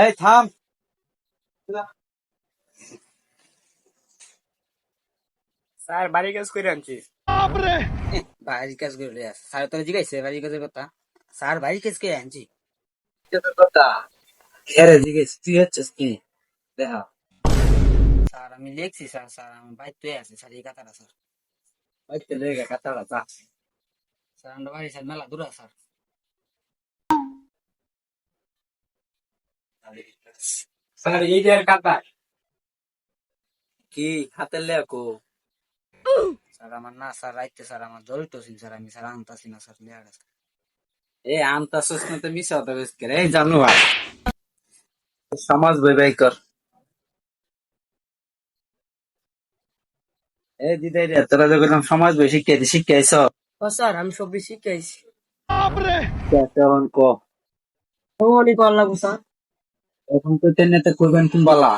এই থাম। স্যার বাড়ি কাজ করে আনছি। বাড়ির কাজ করে স্যার তোর জিজ্ঞাসা বাড়ির কাজের কথা। স্যার বাড়ির কাজ করে আনছি কথা। হ্যাঁ জিজ্ঞেস তুই হচ্ছিস কি দেখা। স্যার আমি লিখছি স্যার। স্যার আমার বাইতে আছে স্যার এই কথাটা স্যার। বাইতে লেগে কথাটা চা। স্যার আমরা বাড়ি স্যার মেলা দূর স্যার। স্যার এই যে কাতা কি হাতের লেখো? স্যার আমার না স্যার রাইতে স্যার আমার জড়িত ছিল স্যার। আমি স্যার আনতাছি না স্যার লেয়ার। এ আনতাছিস না তো মিশা হতে বেশ করে এই জানো ভাই। সমাজ বই বাই কর। এই দিদাই রে তোরা যখন সমাজ বই শিক্ষাইছ ও স্যার আমি সবই শিখাইছি। কেমন ক। অনেক ভালো লাগবো স্যার। এখন তো তেনে করবেন কোন বালা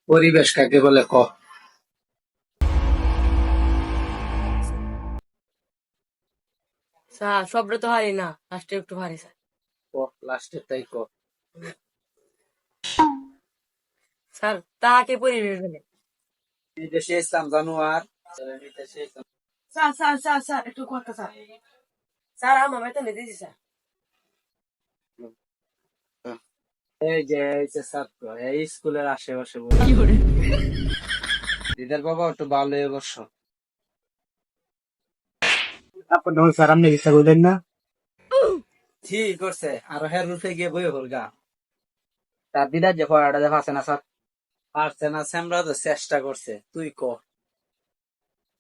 পরিবেশ কাকে বলে ক। স্যার সবটা তো হারি না, লাস্টে একটু হারি স্যার। ক লাস্টের তাই ক। স্যার তাহাকে পরিবেশ বলে। এই দেশে ইসলাম জানোয়ার। এই দেশে ইসলাম। স্যার স্যার স্যার স্যার একটু কথা স্যার। স্যার আমার বেতন দিয়েছি স্যার। এই যে এই যে ছাত্র এই স্কুলের আশেপাশে বসে। দিদার বাবা একটু ভালো হয়ে বসো। আপনার স্যার আপনি ইচ্ছা করলেন না? ঠিক করছে আর হের রুফে গিয়ে বই হল গা। তার দিদার যে পড়াটা দেখা আছে না স্যার। পারছে না স্যামরা তো চেষ্টা করছে তুই ক।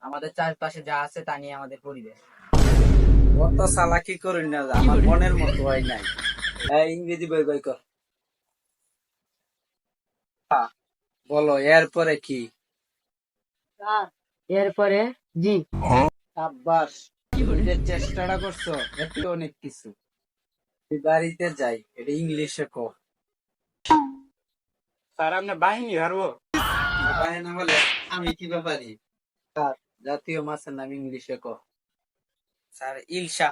আমাদের চারপাশে যা আছে তা নিয়ে আমাদের পরিবেশ। কত চালাকি করি না আমার মনের মতো হয় নাই। এই ইংরেজি বই বই কর। বলো এরপরে কি? স্যার এরপরে জি। সাব্বাস তুমি যে চেষ্টাটা করছো এতে অনেক কিছু। তুই বাড়িতে যাই এটা ইংলিশে ক। স্যার আপনার বাহিনী হারবো। পারে না বলে আমি কি ব্যাপারি। স্যার জাতীয় মাছের নাম ইংলিশে ক। স্যার ইলশা।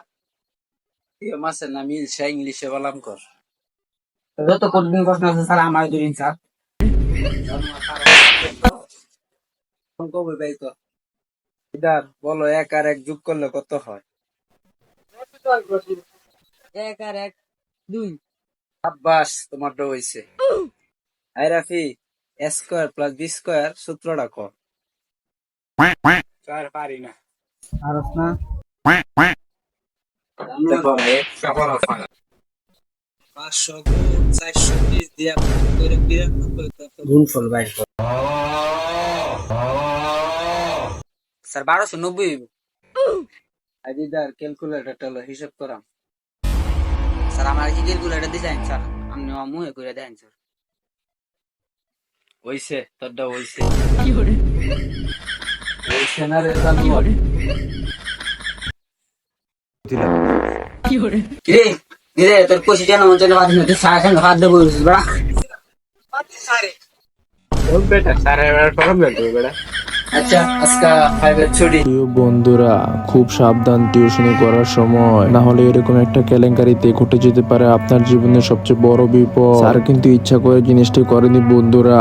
জাতীয় মাছের নাম ইলশা ইংলিশে বলাম কর। যত কঠিন প্রশ্ন আছে স্যার আমার দিন স্যার। কবে ভাই তো ইদার বলো এক আর এক যোগ করলে কত হয়? 1 আর 1 2। আব্বাস তোমারটা হইছে। আই Rafi a square plus b square সূত্রটা ক। স্যার পারি না। পারস না? পাঁচশো গুণ 420 দিয়া ভাগ করে 92 গুণফল বাইর কর। স্যার 1290। আদিদার ক্যালকুলেটরটা হলো হিসাব করাম। স্যার আমার কি ক্যালকুলেটর দিছেন স্যার? আপনি মুহে করে দেন স্যার। হইছে তোরটা হইছে। হইছে না রে জানোয়ার। কি রে তোর কইছি জানো মন জানো বাদ না সারা সঙ্গে হাত দেবো বড়া। ও বেটা স্যার এবার প্রবলেম তো বেটা। আচ্ছা আজকে 5 এর ছুটি। প্রিয় বন্ধুরা, খুব সাবধান টিউশনি করার সময়, না হলে এরকম একটা কেলেঙ্কারিতে ঘটে যেতে পারে আপনার জীবনের সবচেয়ে বড় বিপদ। স্যার কিন্তু ইচ্ছা করে জিনিসটি করেনি বন্ধুরা।